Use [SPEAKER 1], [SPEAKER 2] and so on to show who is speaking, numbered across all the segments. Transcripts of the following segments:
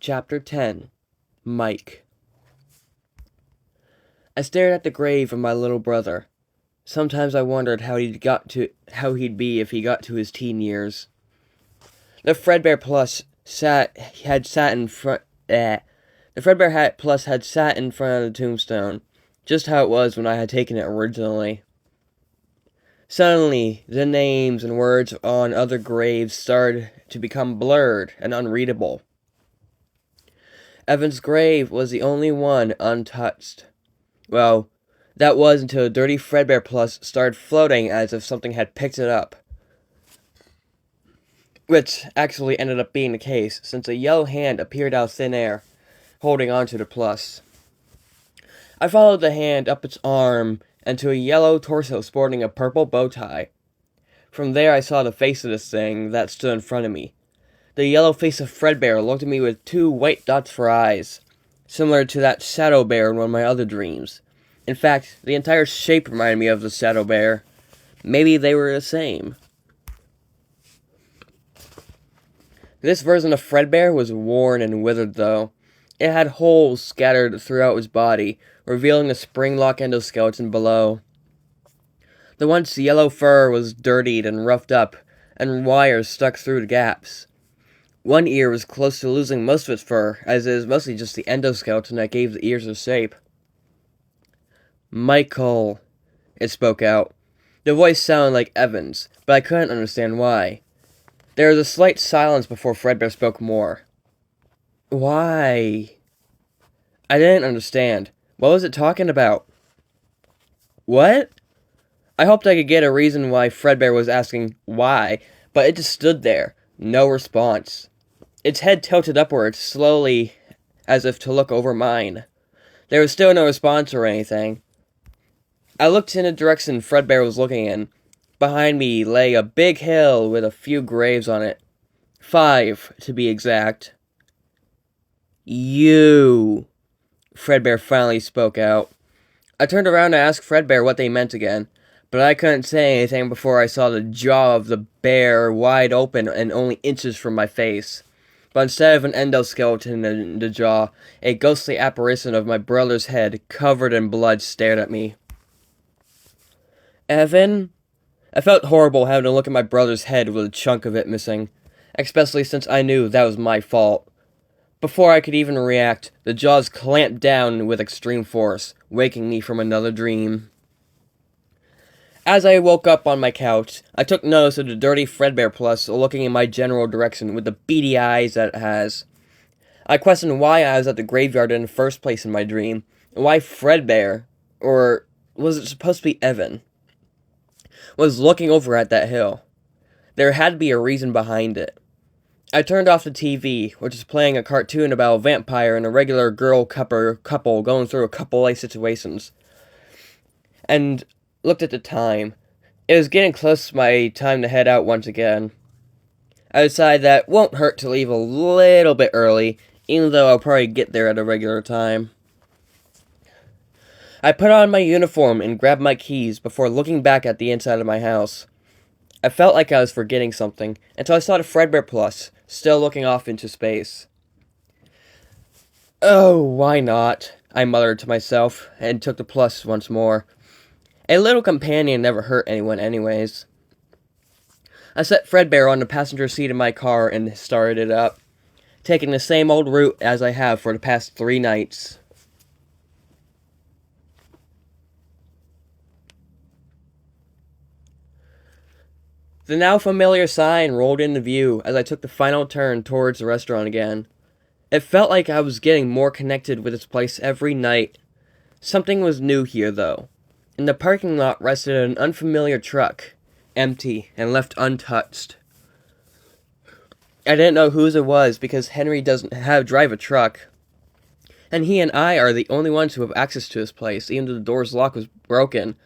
[SPEAKER 1] Chapter 10 Mike. I stared at the grave of my little brother. Sometimes I wondered how he'd be if he got to his teen years. The Fredbear Plus had sat in front The Fredbear hat Plus had sat in front of the tombstone, just how it was when I had taken it originally. Suddenly, the names and words on other graves started to become blurred and unreadable. Evan's grave was the only one untouched. Well, that was until the dirty Fredbear Plus started floating as if something had picked it up. Which actually ended up being the case, since a yellow hand appeared out of thin air, holding onto the Plus. I followed the hand up its arm and to a yellow torso sporting a purple bow tie. From there I saw the face of this thing that stood in front of me. The yellow face of Fredbear looked at me with two white dots for eyes, similar to that shadow bear in one of my other dreams. In fact, the entire shape reminded me of the shadow bear. Maybe they were the same. This version of Fredbear was worn and withered, though. It had holes scattered throughout his body, revealing the spring-lock endoskeleton below. The once yellow fur was dirtied and roughed up, and wires stuck through the gaps. One ear was close to losing most of its fur, as it is mostly just the endoskeleton that gave the ears their shape. "Michael," it spoke out. The voice sounded like Evan's, but I couldn't understand why. There was a slight silence before Fredbear spoke more. "Why?" I didn't understand. What was it talking about? What? I hoped I could get a reason why Fredbear was asking why, but it just stood there, no response. Its head tilted upwards, slowly, as if to look over mine. There was still no response or anything. I looked in the direction Fredbear was looking in. Behind me lay a big hill with a few graves on it. 5, to be exact. "You," Fredbear finally spoke out. I turned around to ask Fredbear what they meant again, but I couldn't say anything before I saw the jaw of the bear wide open and only inches from my face. But instead of an endoskeleton in the jaw, a ghostly apparition of my brother's head, covered in blood, stared at me. "Evan?" I felt horrible having to look at my brother's head with a chunk of it missing, especially since I knew that was my fault. Before I could even react, the jaws clamped down with extreme force, waking me from another dream. As I woke up on my couch, I took notice of the dirty Fredbear Plus looking in my general direction with the beady eyes that it has. I questioned why I was at the graveyard in the first place in my dream, and why Fredbear, or was it supposed to be Evan, was looking over at that hill. There had to be a reason behind it. I turned off the TV, which was playing a cartoon about a vampire and a regular girl couple going through a couple-life situations, and looked at the time. It was getting close to my time to head out once again. I decided that it won't hurt to leave a little bit early, even though I'll probably get there at a regular time. I put on my uniform and grabbed my keys before looking back at the inside of my house. I felt like I was forgetting something, until I saw the Fredbear Plus, still looking off into space. "Oh, why not?" I muttered to myself, and took the Plus once more. A little companion never hurt anyone anyways. I set Fredbear on the passenger seat of my car and started it up, taking the same old route as I have for the past 3 nights. The now familiar sign rolled into view as I took the final turn towards the restaurant again. It felt like I was getting more connected with this place every night. Something was new here, though. In the parking lot rested an unfamiliar truck, empty and left untouched. I didn't know whose it was because Henry doesn't drive a truck, and he and I are the only ones who have access to this place, even though the door's lock was broken.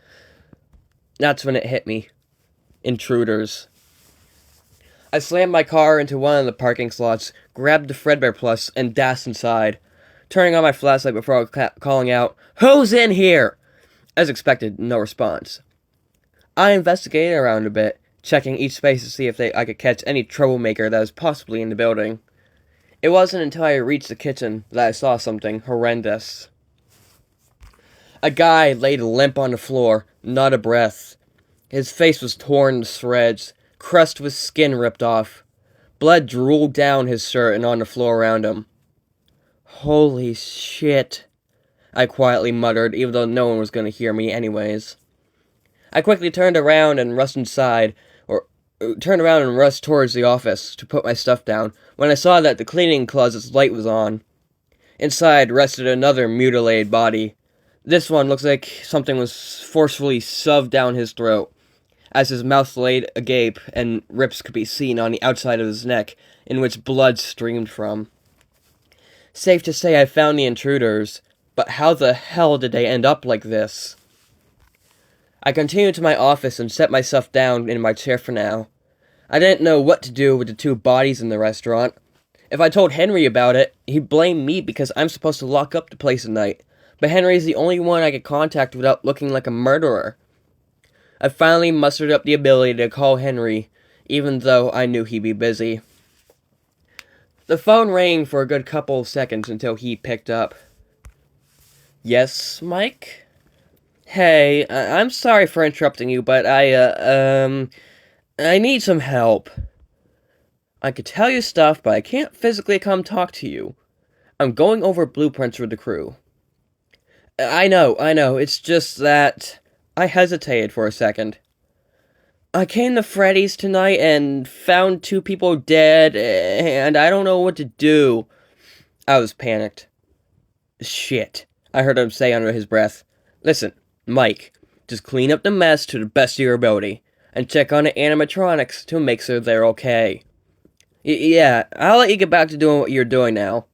[SPEAKER 1] That's when it hit me. Intruders. I slammed my car into one of the parking slots, grabbed the Fredbear Plus, and dashed inside, turning on my flashlight before calling out, "Who's in here?" As expected, no response. I investigated around a bit, checking each space to see if I could catch any troublemaker that was possibly in the building. It wasn't until I reached the kitchen that I saw something horrendous. A guy laid limp on the floor, not a breath. His face was torn to shreds, crust with skin ripped off. Blood drooled down his shirt and on the floor around him. Holy shit, I quietly muttered, even though no one was going to hear me anyways. I quickly turned around and rushed towards the office to put my stuff down, when I saw that the cleaning closet's light was on. Inside rested another mutilated body. This one looks like something was forcefully shoved down his throat, as his mouth laid agape and rips could be seen on the outside of his neck, in which blood streamed from. Safe to say I found the intruders, but how the hell did they end up like this? I continued to my office and set myself down in my chair for now. I didn't know what to do with the two bodies in the restaurant. If I told Henry about it, he'd blame me because I'm supposed to lock up the place at night, but Henry's the only one I could contact without looking like a murderer. I finally mustered up the ability to call Henry, even though I knew he'd be busy. The phone rang for a good couple of seconds until he picked up. Yes, Mike? Hey, I'm sorry for interrupting you, but I need some help. I could tell you stuff, but I can't physically come talk to you. I'm going over blueprints with the crew. I know, it's just that I hesitated for a second. I came to Freddy's tonight and found two people dead, and I don't know what to do. I was panicked. Shit, I heard him say under his breath. Listen, Mike, just clean up the mess to the best of your ability, and check on the animatronics to make sure they're okay. Yeah, I'll let you get back to doing what you're doing now.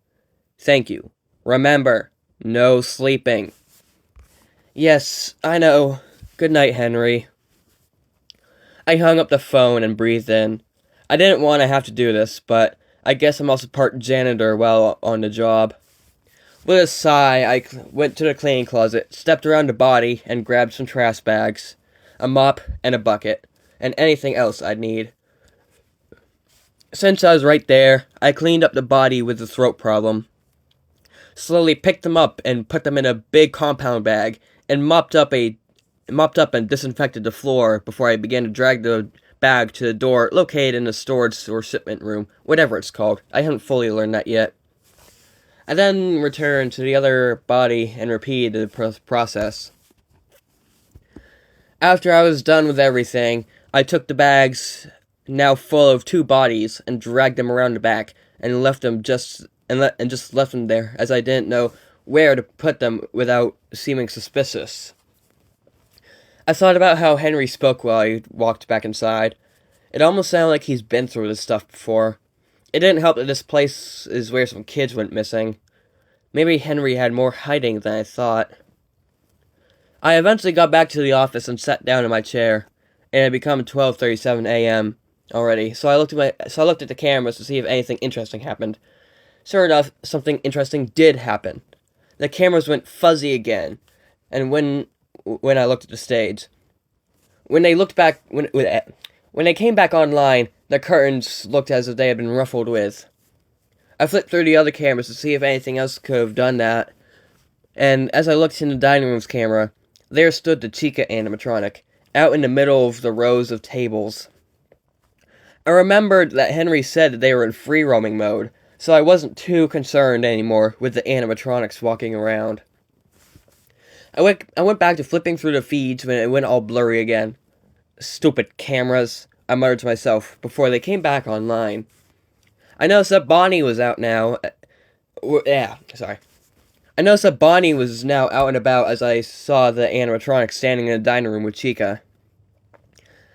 [SPEAKER 1] Thank you. Remember, no sleeping. Yes, I know. Good night, Henry. I hung up the phone and breathed in. I didn't want to have to do this, but I guess I'm also part janitor while on the job. With a sigh, I went to the cleaning closet, stepped around the body, and grabbed some trash bags, a mop, and a bucket, and anything else I'd need. Since I was right there, I cleaned up the body with the throat problem. Slowly picked them up and put them in a big compound bag, and mopped up and disinfected the floor before I began to drag the bag to the door located in the storage or shipment room, whatever it's called. I haven't fully learned that yet. I then returned to the other body and repeated the process. After I was done with everything, I took the bags, now full of two bodies, and dragged them around the back and left them just left them there, as I didn't know where to put them without seeming suspicious. I thought about how Henry spoke while he walked back inside. It almost sounded like he's been through this stuff before. It didn't help that this place is where some kids went missing. Maybe Henry had more hiding than I thought. I eventually got back to the office and sat down in my chair. It had become 12:37 a.m. already, so I looked at the cameras to see if anything interesting happened. Sure enough, something interesting did happen. The cameras went fuzzy again, and when I looked at the stage, when they came back online, the curtains looked as if they had been ruffled with. I flipped through the other cameras to see if anything else could have done that, and as I looked in the dining room's camera, there stood the Chica animatronic, out in the middle of the rows of tables. I remembered that Henry said that they were in free-roaming mode, so I wasn't too concerned anymore with the animatronics walking around. I went back to flipping through the feeds when it went all blurry again. Stupid cameras, I muttered to myself before they came back online. I noticed that Bonnie was out now. I noticed that Bonnie was now out and about as I saw the animatronic standing in the dining room with Chica.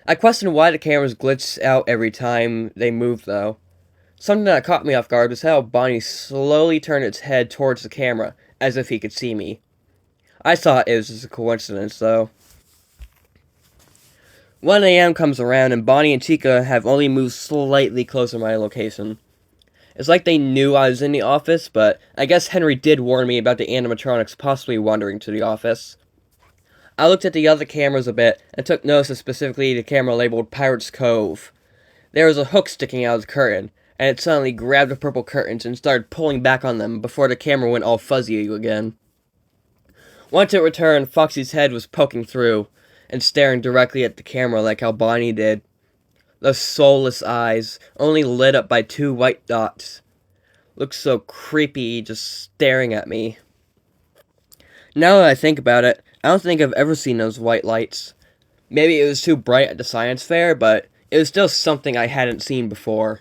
[SPEAKER 1] I questioned why the cameras glitched out every time they moved, though. Something that caught me off guard was how Bonnie slowly turned its head towards the camera, as if he could see me. I thought it was just a coincidence, though. 1 a.m. comes around, and Bonnie and Chica have only moved slightly closer to my location. It's like they knew I was in the office, but I guess Henry did warn me about the animatronics possibly wandering to the office. I looked at the other cameras a bit, and took notice of specifically the camera labeled Pirate's Cove. There was a hook sticking out of the curtain, and it suddenly grabbed the purple curtains and started pulling back on them before the camera went all fuzzy again. Once it returned, Foxy's head was poking through and staring directly at the camera like how Bonnie did. Those soulless eyes, only lit up by 2 white dots, looked so creepy just staring at me. Now that I think about it, I don't think I've ever seen those white lights. Maybe it was too bright at the science fair, but it was still something I hadn't seen before.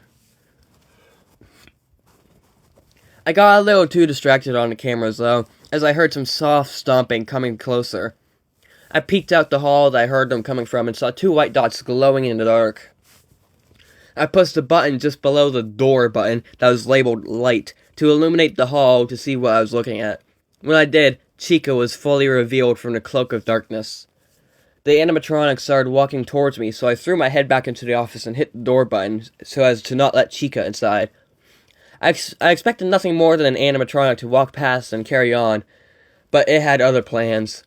[SPEAKER 1] I got a little too distracted on the cameras though, as I heard some soft stomping coming closer. I peeked out the hall that I heard them coming from and saw 2 white dots glowing in the dark. I pushed the button just below the door button that was labeled light to illuminate the hall to see what I was looking at. When I did, Chica was fully revealed from the cloak of darkness. The animatronic started walking towards me, so I threw my head back into the office and hit the door button so as to not let Chica inside. I expected nothing more than an animatronic to walk past and carry on, but it had other plans.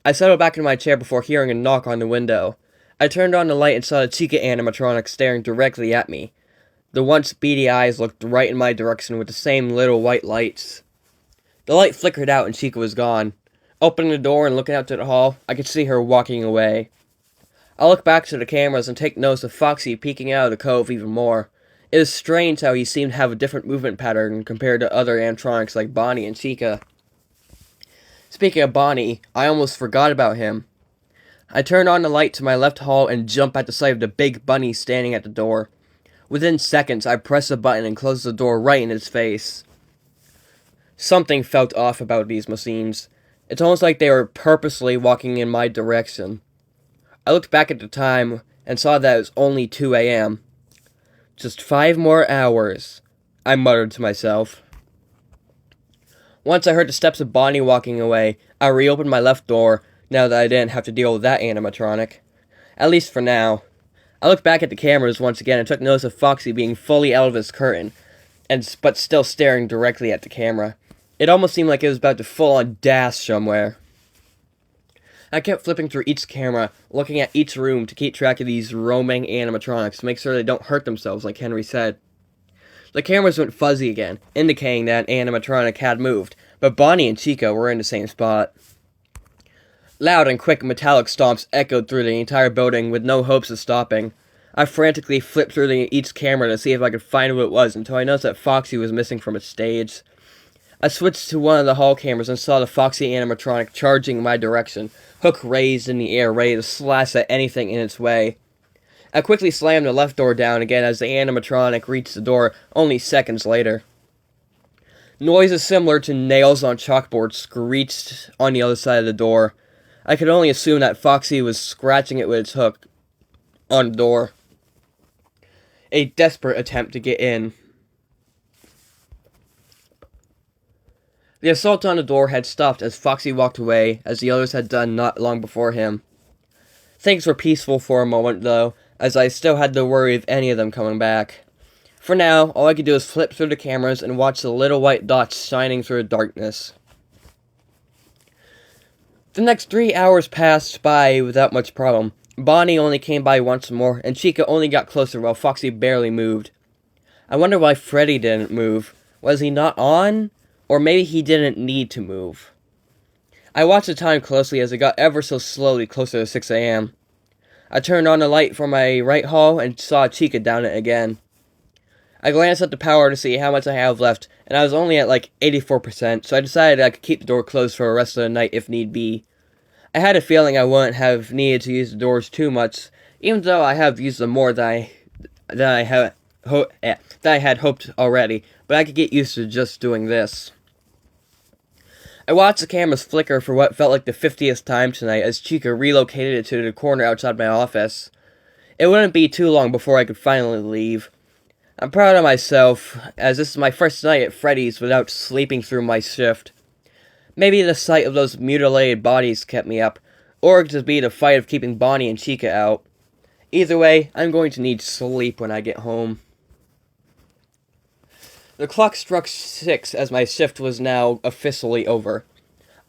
[SPEAKER 1] I settled back in my chair before hearing a knock on the window. I turned on the light and saw the Chica animatronic staring directly at me. The once beady eyes looked right in my direction with the same little white lights. The light flickered out and Chica was gone. Opening the door and looking out to the hall, I could see her walking away. I looked back to the cameras and take notice of Foxy peeking out of the cove even more. It was strange how he seemed to have a different movement pattern compared to other animatronics like Bonnie and Chica. Speaking of Bonnie, I almost forgot about him. I turned on the light to my left hall and jumped at the sight of the big bunny standing at the door. Within seconds, I pressed the button and closed the door right in his face. Something felt off about these machines. It's almost like they were purposely walking in my direction. I looked back at the time and saw that it was only 2 a.m. Just 5 more hours, I muttered to myself. Once I heard the steps of Bonnie walking away, I reopened my left door, now that I didn't have to deal with that animatronic. At least for now. I looked back at the cameras once again and took notice of Foxy being fully out of his curtain, but still staring directly at the camera. It almost seemed like it was about to full-on dash somewhere. I kept flipping through each camera, looking at each room to keep track of these roaming animatronics to make sure they don't hurt themselves like Henry said. The cameras went fuzzy again, indicating that an animatronic had moved, but Bonnie and Chica were in the same spot. Loud and quick metallic stomps echoed through the entire building with no hopes of stopping. I frantically flipped through each camera to see if I could find what it was until I noticed that Foxy was missing from its stage. I switched to one of the hall cameras and saw the Foxy animatronic charging my direction, hook raised in the air, ready to slash at anything in its way. I quickly slammed the left door down again as the animatronic reached the door only seconds later. Noises similar to nails on chalkboard screeched on the other side of the door. I could only assume that Foxy was scratching it with its hook on the door. A desperate attempt to get in. The assault on the door had stopped as Foxy walked away, as the others had done not long before him. Things were peaceful for a moment, though, as I still had the worry of any of them coming back. For now, all I could do was flip through the cameras and watch the little white dots shining through the darkness. The next 3 hours passed by without much problem. Bonnie only came by once more, and Chica only got closer while Foxy barely moved. I wonder why Freddy didn't move. Was he not on? Or maybe he didn't need to move. I watched the time closely as it got ever so slowly closer to 6 a.m. I turned on the light for my right hall and saw Chica down it again. I glanced at the power to see how much I have left, and I was only at like 84%, so I decided I could keep the door closed for the rest of the night if need be. I had a feeling I wouldn't have needed to use the doors too much, even though I have used them more than I had hoped already, but I could get used to just doing this. I watched the cameras flicker for what felt like the 50th time tonight as Chica relocated it to the corner outside my office. It wouldn't be too long before I could finally leave. I'm proud of myself, as this is my first night at Freddy's without sleeping through my shift. Maybe the sight of those mutilated bodies kept me up, or it could be the fight of keeping Bonnie and Chica out. Either way, I'm going to need sleep when I get home. The clock struck 6 as my shift was now officially over.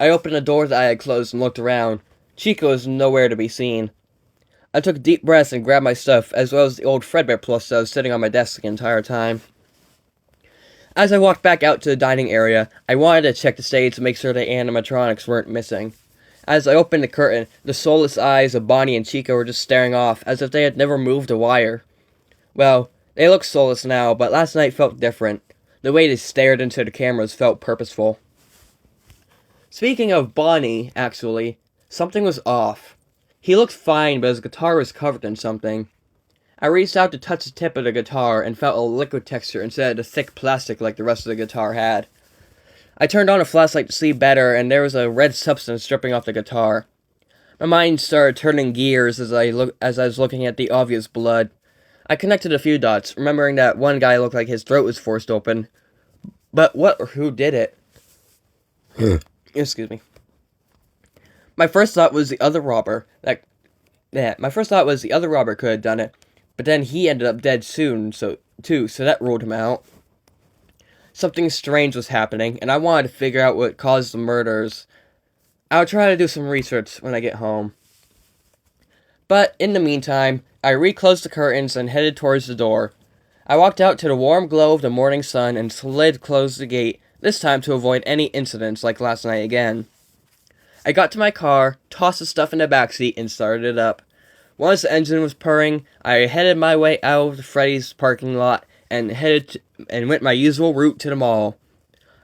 [SPEAKER 1] I opened the door that I had closed and looked around. Chica was nowhere to be seen. I took deep breaths and grabbed my stuff, as well as the old Fazbear plush that was sitting on my desk the entire time. As I walked back out to the dining area, I wanted to check the stage to make sure the animatronics weren't missing. As I opened the curtain, the soulless eyes of Bonnie and Chica were just staring off, as if they had never moved a wire. Well, they look soulless now, but last night felt different. The way they stared into the cameras felt purposeful. Speaking of Bonnie, actually, something was off. He looked fine, but his guitar was covered in something. I reached out to touch the tip of the guitar and felt a liquid texture instead of the thick plastic like the rest of the guitar had. I turned on a flashlight to see better, and there was a red substance dripping off the guitar. My mind started turning gears as I was looking at the obvious blood. I connected a few dots, remembering that one guy looked like his throat was forced open. But what or who did it? Excuse me. My first thought was the other robber could have done it, but then he ended up dead soon, so that ruled him out. Something strange was happening, and I wanted to figure out what caused the murders. I'll try to do some research when I get home. But in the meantime, I reclosed the curtains and headed towards the door. I walked out to the warm glow of the morning sun and closed the gate, this time to avoid any incidents like last night again. I got to my car, tossed the stuff in the backseat, and started it up. Once the engine was purring, I headed my way out of Freddy's parking lot and went my usual route to the mall.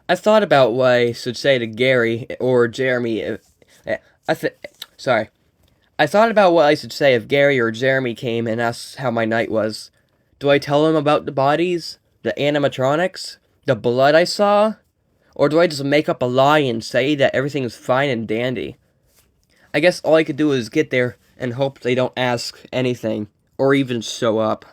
[SPEAKER 1] I thought about what I should say to Gary or Jeremy. I thought about what I should say if Gary or Jeremy came and asked how my night was. Do I tell them about the bodies, the animatronics, the blood I saw? Or do I just make up a lie and say that everything is fine and dandy? I guess all I could do is get there and hope they don't ask anything, or even show up.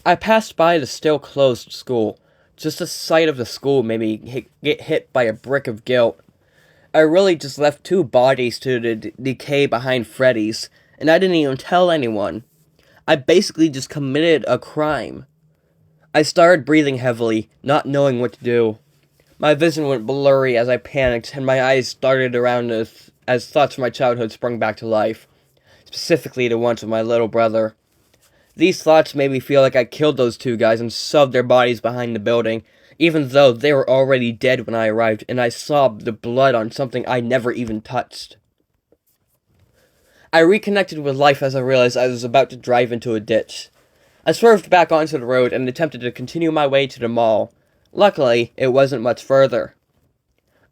[SPEAKER 1] I passed by the still closed school. Just the sight of the school made me get hit by a brick of guilt. I really just left 2 bodies to decay behind Freddy's, and I didn't even tell anyone. I basically just committed a crime. I started breathing heavily, not knowing what to do. My vision went blurry as I panicked, and my eyes darted around as thoughts from my childhood sprung back to life, specifically the ones of my little brother. These thoughts made me feel like I killed those 2 guys and shoved their bodies behind the building, even though they were already dead when I arrived, and I saw the blood on something I never even touched. I reconnected with life as I realized I was about to drive into a ditch. I swerved back onto the road and attempted to continue my way to the mall. Luckily, it wasn't much further.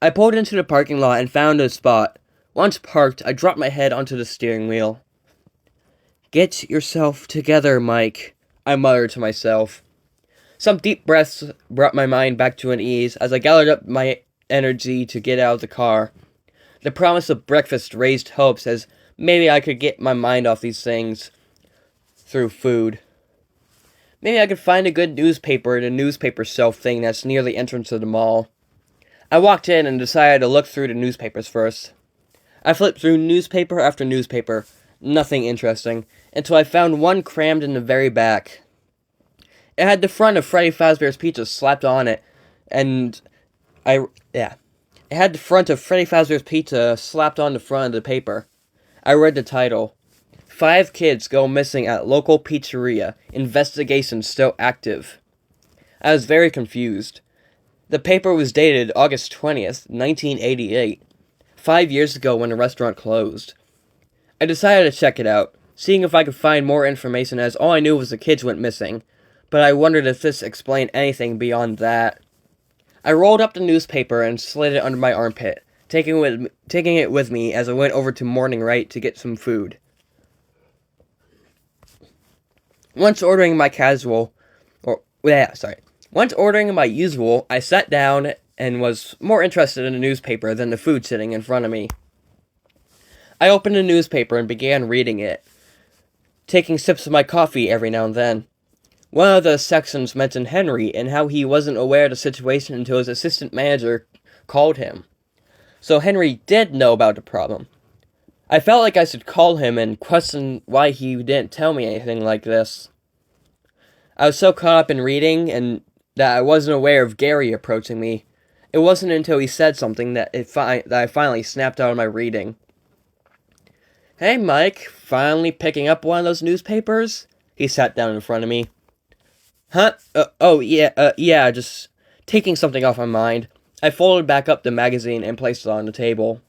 [SPEAKER 1] I pulled into the parking lot and found a spot. Once parked, I dropped my head onto the steering wheel. "Get yourself together, Mike," I muttered to myself. Some deep breaths brought my mind back to an ease as I gathered up my energy to get out of the car. The promise of breakfast raised hopes as maybe I could get my mind off these things through food. Maybe I could find a good newspaper at a newspaper shelf thing that's near the entrance of the mall. I walked in and decided to look through the newspapers first. I flipped through newspaper after newspaper, nothing interesting, until I found one crammed in the very back. It had the front of Freddy Fazbear's Pizza slapped on it, it had the front of Freddy Fazbear's Pizza slapped on the front of the paper. I read the title. 5 kids go missing at local pizzeria. Investigation still active. I was very confused. The paper was dated August 20th, 1988. 5 years ago when the restaurant closed. I decided to check it out, seeing if I could find more information as all I knew was the kids went missing, but I wondered if this explained anything beyond that. I rolled up the newspaper and slid it under my armpit, taking it with me as I went over to Morning Right to get some food. Once ordering my usual, I sat down and was more interested in the newspaper than the food sitting in front of me. I opened the newspaper and began reading it, taking sips of my coffee every now and then. One of the sections mentioned Henry and how he wasn't aware of the situation until his assistant manager called him. So Henry did know about the problem. I felt like I should call him and question why he didn't tell me anything like this. I was so caught up in reading and that I wasn't aware of Gary approaching me. It wasn't until he said something that that I finally snapped out of my reading. Hey, Mike, finally picking up one of those newspapers? He sat down in front of me. Huh? Yeah, just taking something off my mind. I folded back up the magazine and placed it on the table.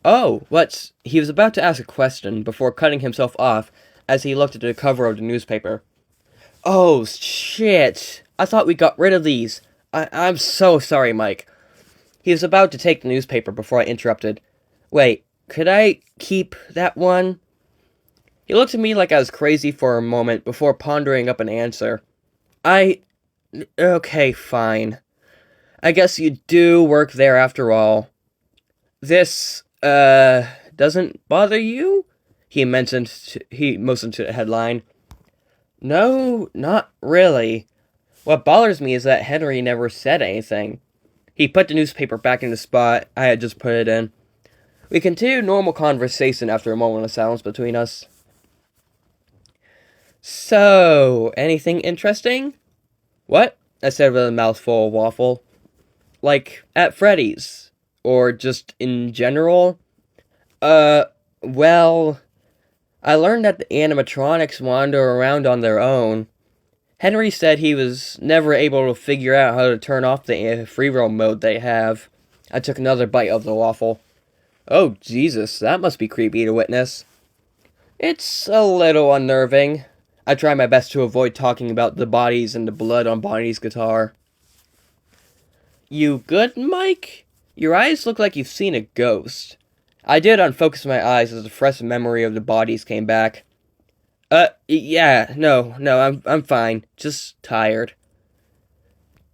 [SPEAKER 1] Oh, what's... He was about to ask a question before cutting himself off as he looked at the cover of the newspaper. Oh, shit. I thought we got rid of these. I'm so sorry, Mike. He was about to take the newspaper before I interrupted. Wait, could I keep that one? He looked at me like I was crazy for a moment before pondering up an answer. Okay, fine. I guess you do work there after all. This, doesn't bother you? He motioned to the headline. No, not really. What bothers me is that Henry never said anything. He put the newspaper back in the spot I had just put it in. We continued normal conversation after a moment of silence between us. So, anything interesting? What? I said with a mouthful of waffle. Like, at Freddy's? Or just in general? Well... I learned that the animatronics wander around on their own. Henry said he was never able to figure out how to turn off the free roam mode they have. I took another bite of the waffle. Oh, Jesus, that must be creepy to witness. It's a little unnerving. I try my best to avoid talking about the bodies and the blood on Bonnie's guitar. You good, Mike? Your eyes look like you've seen a ghost. I did unfocus my eyes as a fresh memory of the bodies came back. Yeah, no, I'm fine. Just tired.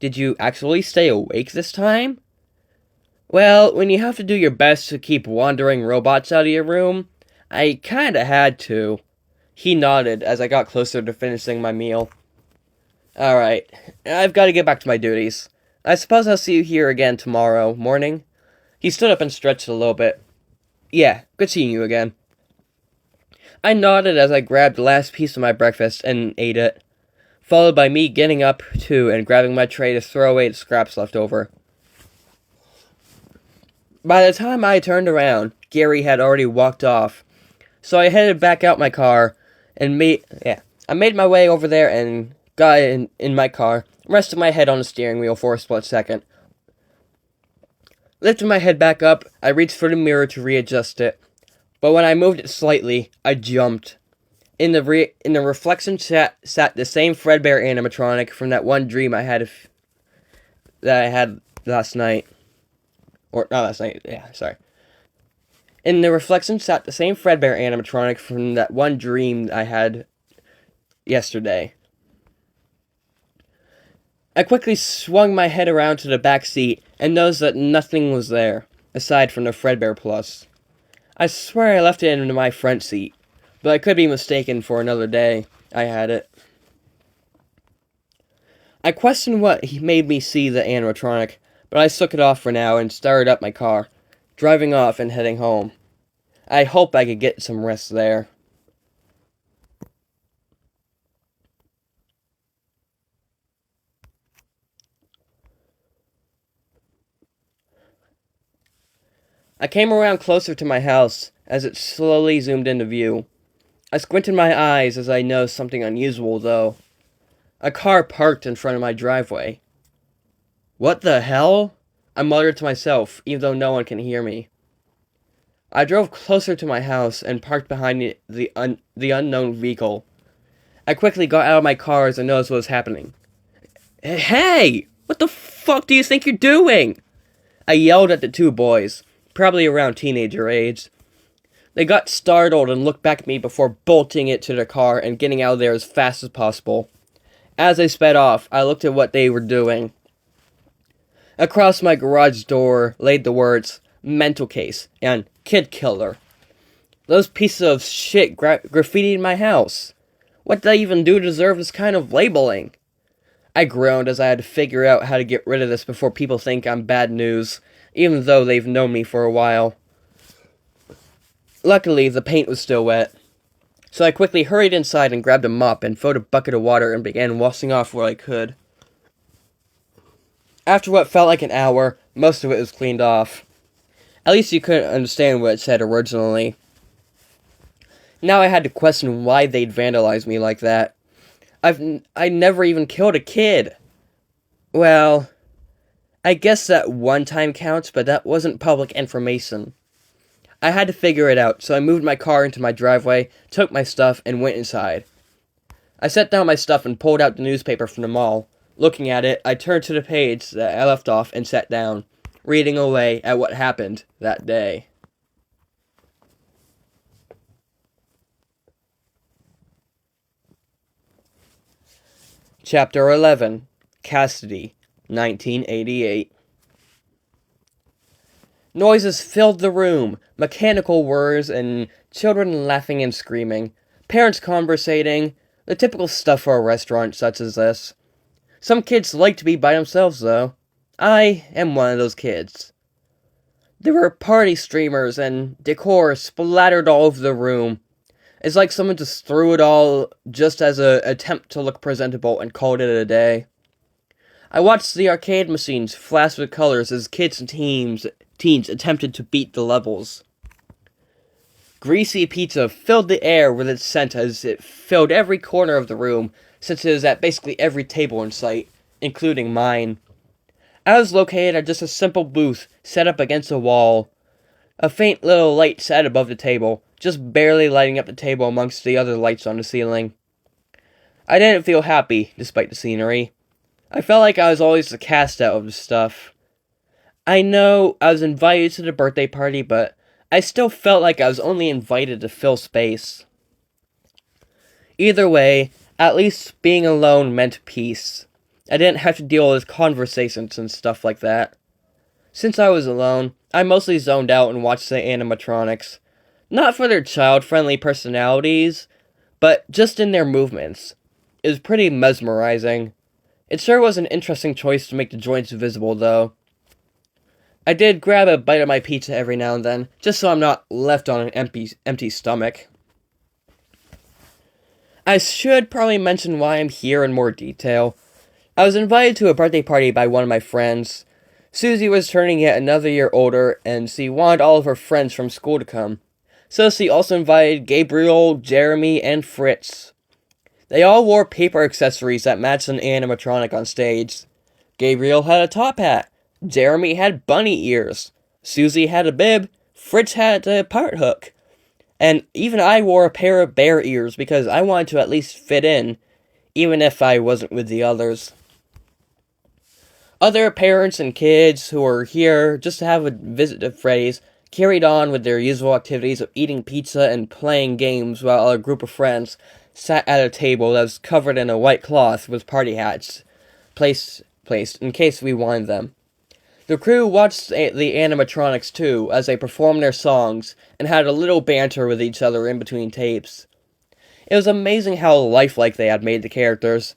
[SPEAKER 1] Did you actually stay awake this time? Well, when you have to do your best to keep wandering robots out of your room, I kinda had to. He nodded as I got closer to finishing my meal. Alright, I've got to get back to my duties. I suppose I'll see you here again tomorrow morning. He stood up and stretched a little bit. Yeah, good seeing you again. I nodded as I grabbed the last piece of my breakfast and ate it, followed by me getting up, too, and grabbing my tray to throw away the scraps left over. By the time I turned around, Gary had already walked off, so I headed back out my car, and I made my way over there and got in my car, rested my head on the steering wheel for a split second. Lifting my head back up, I reached for the mirror to readjust it, but when I moved it slightly, I jumped. In the reflection sat the same Fazbear animatronic from that one dream I had last night. Or, not last night, yeah, sorry. In the reflection sat the same Fazbear animatronic from that one dream I had yesterday. I quickly swung my head around to the back seat and noticed that nothing was there, aside from the Fazbear Plus. I swear I left it in my front seat, but I could be mistaken for another day. I had it. I questioned what made me see the animatronic, but I shook it off for now and started up my car, driving off and heading home. I hope I could get some rest there. I came around closer to my house as it slowly zoomed into view. I squinted my eyes as I noticed something unusual, though. A car parked in front of my driveway. What the hell? I muttered to myself, even though no one can hear me. I drove closer to my house and parked behind the unknown vehicle. I quickly got out of my car as I noticed what was happening. Hey! What the fuck do you think you're doing? I yelled at the two boys, probably around teenager age. They got startled and looked back at me before bolting it to their car and getting out of there as fast as possible. As they sped off, I looked at what they were doing. Across my garage door laid the words, mental case, and kid killer. Those pieces of shit graffitied my house. What did I even do to deserve this kind of labeling? I groaned as I had to figure out how to get rid of this before people think I'm bad news, even though they've known me for a while. Luckily, the paint was still wet, so I quickly hurried inside and grabbed a mop and filled a bucket of water and began washing off what I could. After what felt like an hour, most of it was cleaned off. At least you couldn't understand what it said originally. Now I had to question why they'd vandalize me like that. I never even killed a kid. Well, I guess that one time counts, but that wasn't public information. I had to figure it out, so I moved my car into my driveway, took my stuff, and went inside. I set down my stuff and pulled out the newspaper from the mall. Looking at it, I turned to the page that I left off and sat down, reading away at what happened that day. Chapter 11. Cassidy, 1988. Noises filled the room, mechanical whirs and children laughing and screaming, parents conversating, the typical stuff for a restaurant such as this. Some kids like to be by themselves, though. I am one of those kids. There were party streamers and decor splattered all over the room. It's like someone just threw it all just as an attempt to look presentable and called it a day. I watched the arcade machines flash with colors as kids and teens attempted to beat the levels. Greasy pizza filled the air with its scent as it filled every corner of the room, since it was at basically every table in sight, including mine. I was located at just a simple booth set up against a wall. A faint little light sat above the table, just barely lighting up the table amongst the other lights on the ceiling. I didn't feel happy, despite the scenery. I felt like I was always the cast out of the stuff. I know I was invited to the birthday party, but I still felt like I was only invited to fill space. Either way, at least being alone meant peace. I didn't have to deal with conversations and stuff like that. Since I was alone, I mostly zoned out and watched the animatronics. Not for their child-friendly personalities, but just in their movements. It was pretty mesmerizing. It sure was an interesting choice to make the joints visible, though. I did grab a bite of my pizza every now and then, just so I'm not left on an empty stomach. I should probably mention why I'm here in more detail. I was invited to a birthday party by one of my friends. Susie was turning yet another year older, and she wanted all of her friends from school to come. So she also invited Gabriel, Jeremy, and Fritz. They all wore paper accessories that matched an animatronic on stage. Gabriel had a top hat. Jeremy had bunny ears. Susie had a bib. Fritz had a part hook. And even I wore a pair of bear ears because I wanted to at least fit in, even if I wasn't with the others. Other parents and kids who were here just to have a visit to Freddy's carried on with their usual activities of eating pizza and playing games while a group of friends sat at a table that was covered in a white cloth with party hats placed in case we wanted them. The crew watched the animatronics too as they performed their songs and had a little banter with each other in between tapes. It was amazing how lifelike they had made the characters.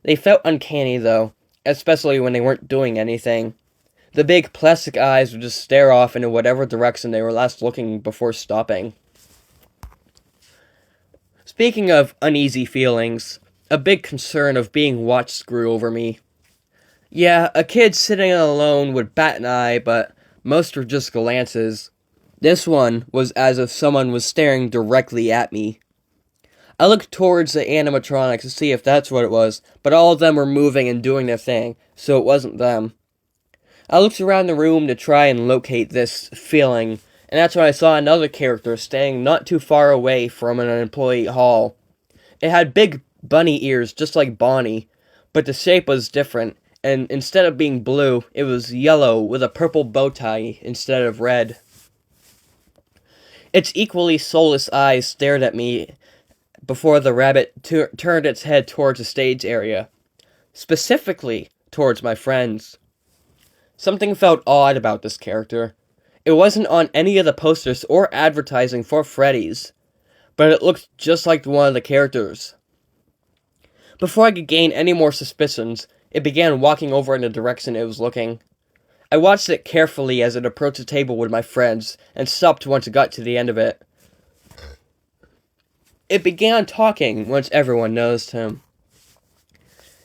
[SPEAKER 1] They felt uncanny though, especially when they weren't doing anything. The big plastic eyes would just stare off into whatever direction they were last looking before stopping. Speaking of uneasy feelings, a big concern of being watched grew over me. Yeah, a kid sitting alone would bat an eye, but most were just glances. This one was as if someone was staring directly at me. I looked towards the animatronics to see if that's what it was, but all of them were moving and doing their thing, so it wasn't them. I looked around the room to try and locate this feeling, and that's when I saw another character standing not too far away from an employee hall. It had big bunny ears just like Bonnie, but the shape was different, and instead of being blue, it was yellow with a purple bow tie instead of red. Its equally soulless eyes stared at me before the rabbit turned its head towards the stage area, specifically towards my friends. Something felt odd about this character. It wasn't on any of the posters or advertising for Freddy's, but it looked just like one of the characters. Before I could gain any more suspicions, it began walking over in the direction it was looking. I watched it carefully as it approached the table with my friends, and stopped once it got to the end of it. It began talking once everyone noticed him.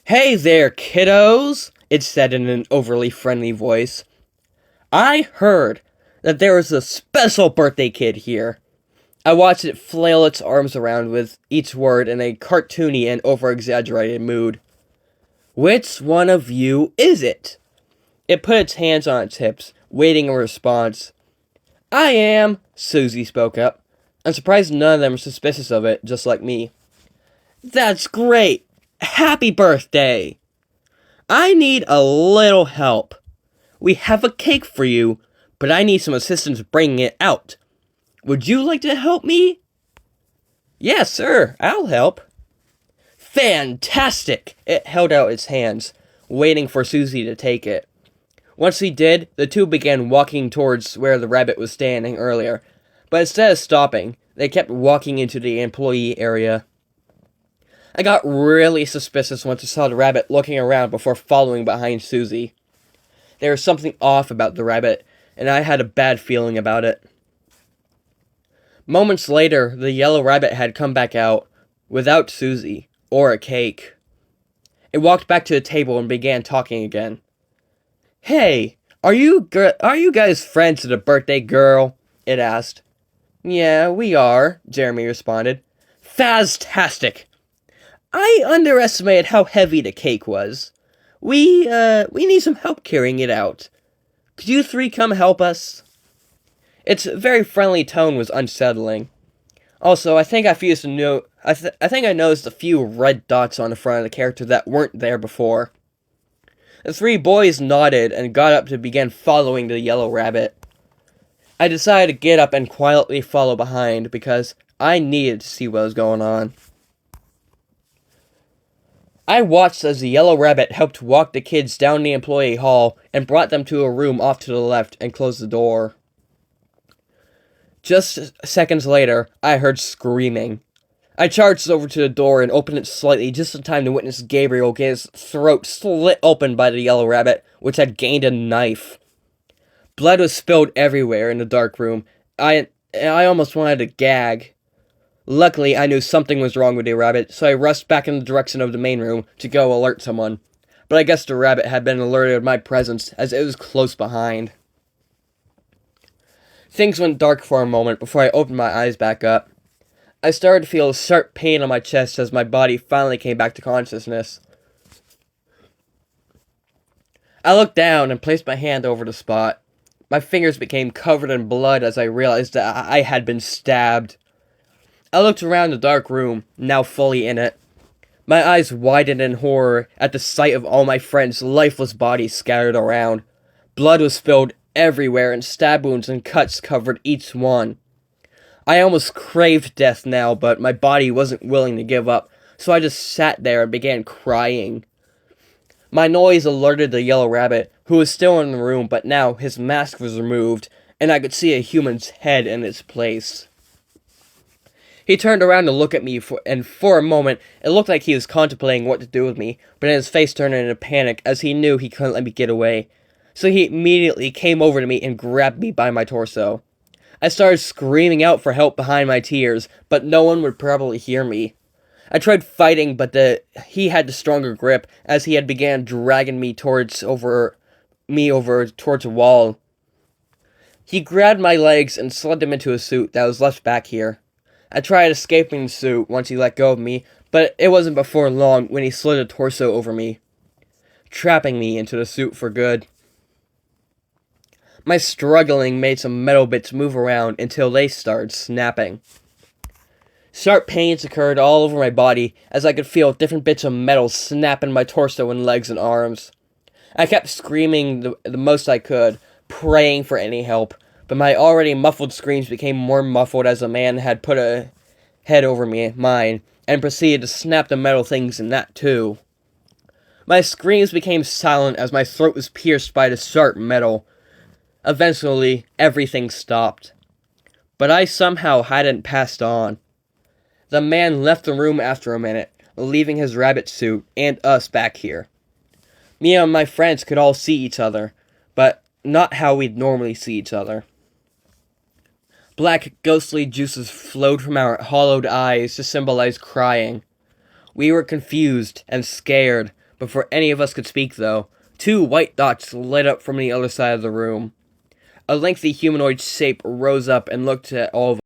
[SPEAKER 1] "Hey there, kiddos!" it said in an overly friendly voice. I heard that there was a special birthday kid here. I watched it flail its arms around with each word in a cartoony and over-exaggerated mood. Which one of you is it? It put its hands on its hips, waiting a response. I am, Susie spoke up. I'm surprised none of them were suspicious of it, just like me. That's great! Happy birthday! I need a little help. We have a cake for you, but I need some assistance bringing it out. Would you like to help me? Yes, sir, I'll help. Fantastic! It held out its hands, waiting for Susie to take it. Once he did, the two began walking towards where the rabbit was standing earlier, but instead of stopping, they kept walking into the employee area. I got really suspicious once I saw the rabbit looking around before following behind Susie. There was something off about the rabbit, and I had a bad feeling about it. Moments later, the yellow rabbit had come back out, without Susie, or a cake. It walked back to the table and began talking again. Hey, are you guys friends of the birthday girl? It asked. Yeah, we are, Jeremy responded. Faztastic! I underestimated how heavy the cake was. We need some help carrying it out. Could you three come help us? Its very friendly tone was unsettling. Also, I think I noticed a few red dots on the front of the character that weren't there before. The three boys nodded and got up to begin following the yellow rabbit. I decided to get up and quietly follow behind because I needed to see what was going on. I watched as the yellow rabbit helped walk the kids down the employee hall and brought them to a room off to the left and closed the door. Just seconds later, I heard screaming. I charged over to the door and opened it slightly just in time to witness Gabriel get his throat slit open by the yellow rabbit, which had gained a knife. Blood was spilled everywhere in the dark room. I almost wanted to gag. Luckily, I knew something was wrong with the rabbit, so I rushed back in the direction of the main room to go alert someone. But I guess the rabbit had been alerted of my presence, as it was close behind. Things went dark for a moment before I opened my eyes back up. I started to feel a sharp pain on my chest as my body finally came back to consciousness. I looked down and placed my hand over the spot. My fingers became covered in blood as I realized that I had been stabbed. I looked around the dark room, now fully in it. My eyes widened in horror at the sight of all my friends' lifeless bodies scattered around. Blood was spilled everywhere and stab wounds and cuts covered each one. I almost craved death now, but my body wasn't willing to give up, so I just sat there and began crying. My noise alerted the yellow rabbit, who was still in the room, but now his mask was removed, and I could see a human's head in its place. He turned around to look at me, and for a moment, it looked like he was contemplating what to do with me, but then his face turned into panic as he knew he couldn't let me get away. So he immediately came over to me and grabbed me by my torso. I started screaming out for help behind my tears, but no one would probably hear me. I tried fighting, but he had the stronger grip as he had began dragging me towards a wall. He grabbed my legs and slid them into a suit that was left back here. I tried escaping the suit once he let go of me, but it wasn't before long when he slid a torso over me, trapping me into the suit for good. My struggling made some metal bits move around until they started snapping. Sharp pains occurred all over my body as I could feel different bits of metal snap in my torso and legs and arms. I kept screaming the most I could, praying for any help, but my already muffled screams became more muffled as a man had put a head over mine and proceeded to snap the metal things in that too. My screams became silent as my throat was pierced by the sharp metal. Eventually, everything stopped. But I somehow hadn't passed on. The man left the room after a minute, leaving his rabbit suit and us back here. Me and my friends could all see each other, but not how we'd normally see each other. Black, ghostly juices flowed from our hollowed eyes to symbolize crying. We were confused and scared, before any of us could speak though, 2 white dots lit up from the other side of the room. A lengthy humanoid shape rose up and looked at all of